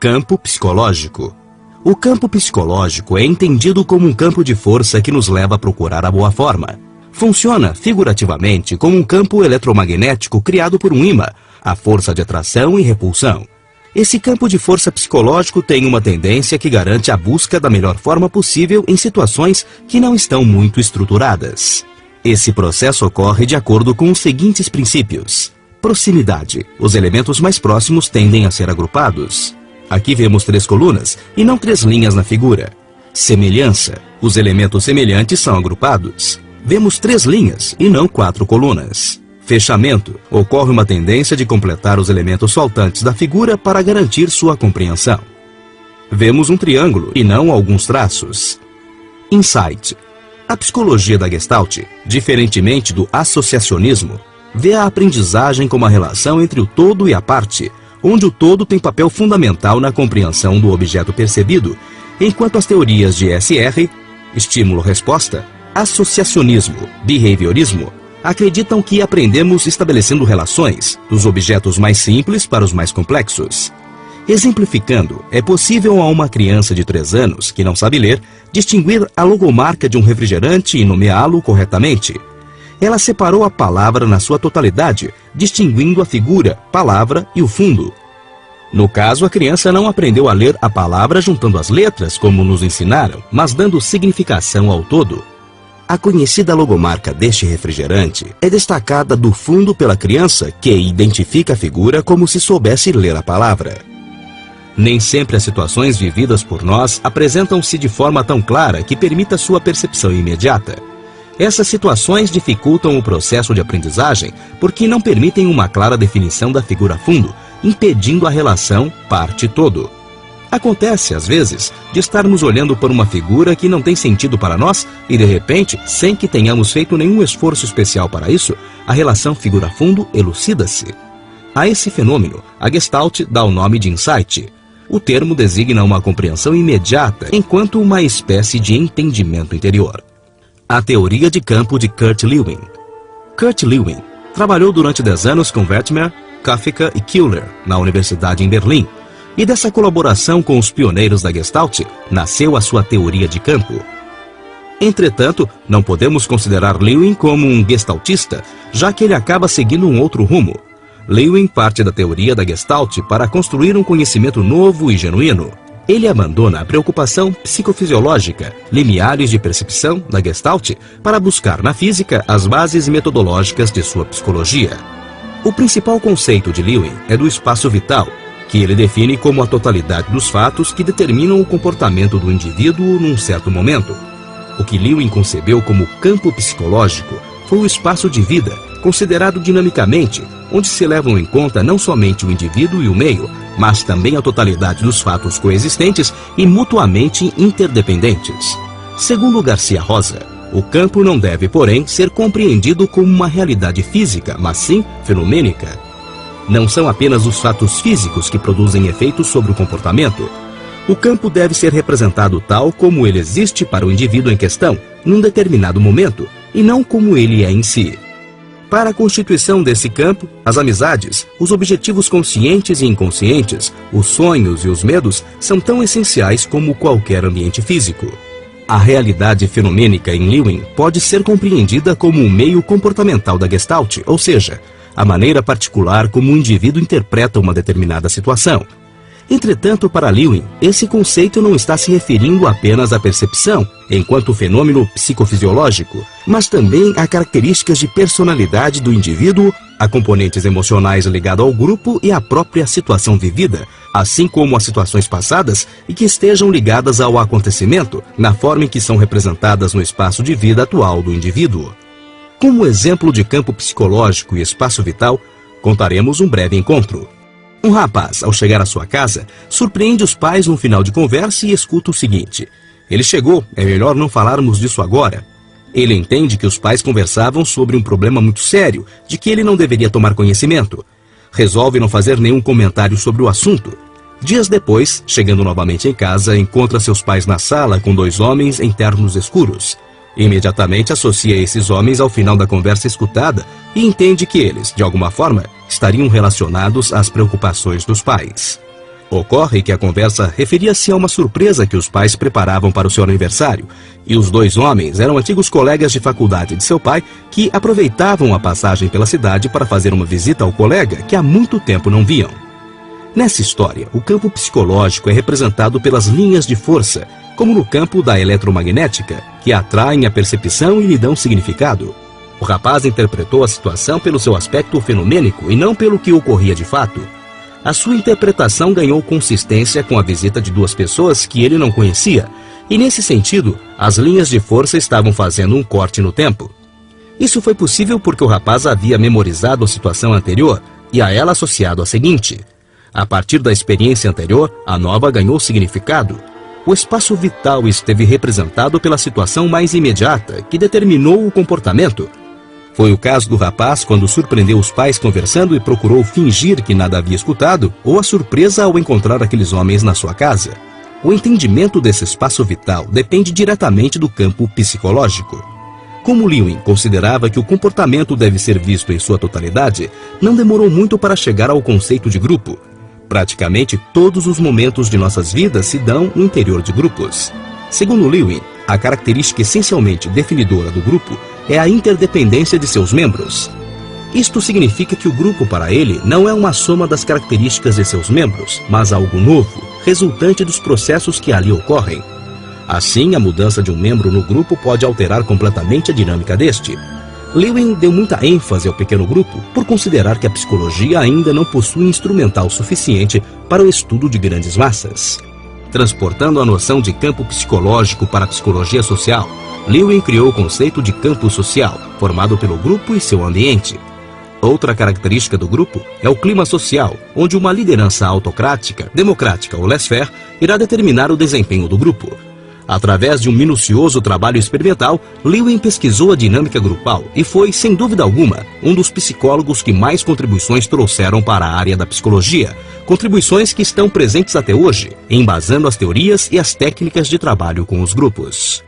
Campo psicológico. O campo psicológico é entendido como um campo de força que nos leva a procurar a boa forma. Funciona, figurativamente, como um campo eletromagnético criado por um ímã, a força de atração e repulsão. Esse campo de força psicológico tem uma tendência que garante a busca da melhor forma possível em situações que não estão muito estruturadas. Esse processo ocorre de acordo com os seguintes princípios. Proximidade. Os elementos mais próximos tendem a ser agrupados. Aqui vemos 3 colunas e não 3 linhas na figura. Semelhança. Os elementos semelhantes são agrupados. Vemos 3 linhas e não 4 colunas. Fechamento. Ocorre uma tendência de completar os elementos faltantes da figura para garantir sua compreensão. Vemos um triângulo e não alguns traços. Insight. A psicologia da Gestalt, diferentemente do associacionismo, vê a aprendizagem como a relação entre o todo e a parte, onde o todo tem papel fundamental na compreensão do objeto percebido, enquanto as teorias de SR, estímulo-resposta, associacionismo, behaviorismo, acreditam que aprendemos estabelecendo relações, dos objetos mais simples para os mais complexos. Exemplificando, é possível a uma criança de 3 anos, que não sabe ler, distinguir a logomarca de um refrigerante e nomeá-lo corretamente. Ela separou a palavra na sua totalidade, distinguindo a figura, palavra e o fundo. No caso, a criança não aprendeu a ler a palavra juntando as letras, como nos ensinaram, mas dando significação ao todo. A conhecida logomarca deste refrigerante é destacada do fundo pela criança, que identifica a figura como se soubesse ler a palavra. Nem sempre as situações vividas por nós apresentam-se de forma tão clara que permita sua percepção imediata. Essas situações dificultam o processo de aprendizagem porque não permitem uma clara definição da figura fundo, impedindo a relação parte-todo. Acontece, às vezes, de estarmos olhando por uma figura que não tem sentido para nós e, de repente, sem que tenhamos feito nenhum esforço especial para isso, a relação figura-fundo elucida-se. A esse fenômeno, a Gestalt dá o nome de insight. O termo designa uma compreensão imediata, enquanto uma espécie de entendimento interior. A teoria de campo de Kurt Lewin. Kurt Lewin trabalhou durante 10 anos com Werthmer, Kafka e Kühler na Universidade em Berlim, e dessa colaboração com os pioneiros da Gestalt nasceu a sua teoria de campo. Entretanto, não podemos considerar Lewin como um gestaltista, já que ele acaba seguindo um outro rumo. Lewin parte da teoria da Gestalt para construir um conhecimento novo e genuíno. Ele abandona a preocupação psicofisiológica, limiares de percepção da Gestalt, para buscar na física as bases metodológicas de sua psicologia. O principal conceito de Lewin é do espaço vital, que ele define como a totalidade dos fatos que determinam o comportamento do indivíduo num certo momento. O que Lewin concebeu como campo psicológico foi o espaço de vida, considerado dinamicamente, onde se levam em conta não somente o indivíduo e o meio, mas também a totalidade dos fatos coexistentes e mutuamente interdependentes. Segundo Garcia Rosa, o campo não deve, porém, ser compreendido como uma realidade física, mas sim fenomênica. Não são apenas os fatos físicos que produzem efeitos sobre o comportamento. O campo deve ser representado tal como ele existe para o indivíduo em questão, num determinado momento, e não como ele é em si. Para a constituição desse campo, as amizades, os objetivos conscientes e inconscientes, os sonhos e os medos são tão essenciais como qualquer ambiente físico. A realidade fenomênica em Lewin pode ser compreendida como um meio comportamental da Gestalt, ou seja, a maneira particular como o indivíduo interpreta uma determinada situação. Entretanto, para Lewin, esse conceito não está se referindo apenas à percepção, enquanto fenômeno psicofisiológico, mas também a características de personalidade do indivíduo, a componentes emocionais ligados ao grupo e à própria situação vivida, assim como as situações passadas e que estejam ligadas ao acontecimento, na forma em que são representadas no espaço de vida atual do indivíduo. Como exemplo de campo psicológico e espaço vital, contaremos um breve encontro. Um rapaz, ao chegar à sua casa, surpreende os pais num final de conversa e escuta o seguinte: ele chegou, é melhor não falarmos disso agora. Ele entende que os pais conversavam sobre um problema muito sério, de que ele não deveria tomar conhecimento. Resolve não fazer nenhum comentário sobre o assunto. Dias depois, chegando novamente em casa, encontra seus pais na sala com 2 homens em ternos escuros. Imediatamente associa esses homens ao final da conversa escutada e entende que eles, de alguma forma, estariam relacionados às preocupações dos pais. Ocorre que a conversa referia-se a uma surpresa que os pais preparavam para o seu aniversário, e os dois homens eram antigos colegas de faculdade de seu pai que aproveitavam a passagem pela cidade para fazer uma visita ao colega que há muito tempo não viam. Nessa história, o campo psicológico é representado pelas linhas de força, como no campo da eletromagnética, que atraem a percepção e lhe dão significado. O rapaz interpretou a situação pelo seu aspecto fenomênico e não pelo que ocorria de fato. A sua interpretação ganhou consistência com a visita de duas pessoas que ele não conhecia, e nesse sentido, as linhas de força estavam fazendo um corte no tempo. Isso foi possível porque o rapaz havia memorizado a situação anterior e a ela associado a seguinte. A partir da experiência anterior, a nova ganhou significado. O espaço vital esteve representado pela situação mais imediata, que determinou o comportamento. Foi o caso do rapaz quando surpreendeu os pais conversando e procurou fingir que nada havia escutado, ou a surpresa ao encontrar aqueles homens na sua casa. O entendimento desse espaço vital depende diretamente do campo psicológico. Como Lewin considerava que o comportamento deve ser visto em sua totalidade, não demorou muito para chegar ao conceito de grupo. Praticamente todos os momentos de nossas vidas se dão no interior de grupos. Segundo Lewin, a característica essencialmente definidora do grupo é a interdependência de seus membros. Isto significa que o grupo para ele não é uma soma das características de seus membros, mas algo novo, resultante dos processos que ali ocorrem. Assim, a mudança de um membro no grupo pode alterar completamente a dinâmica deste. Lewin deu muita ênfase ao pequeno grupo por considerar que a psicologia ainda não possui instrumental suficiente para o estudo de grandes massas. Transportando a noção de campo psicológico para a psicologia social, Lewin criou o conceito de campo social, formado pelo grupo e seu ambiente. Outra característica do grupo é o clima social, onde uma liderança autocrática, democrática ou laissez-faire irá determinar o desempenho do grupo. Através de um minucioso trabalho experimental, Lewin pesquisou a dinâmica grupal e foi, sem dúvida alguma, um dos psicólogos que mais contribuições trouxeram para a área da psicologia, contribuições que estão presentes até hoje, embasando as teorias e as técnicas de trabalho com os grupos.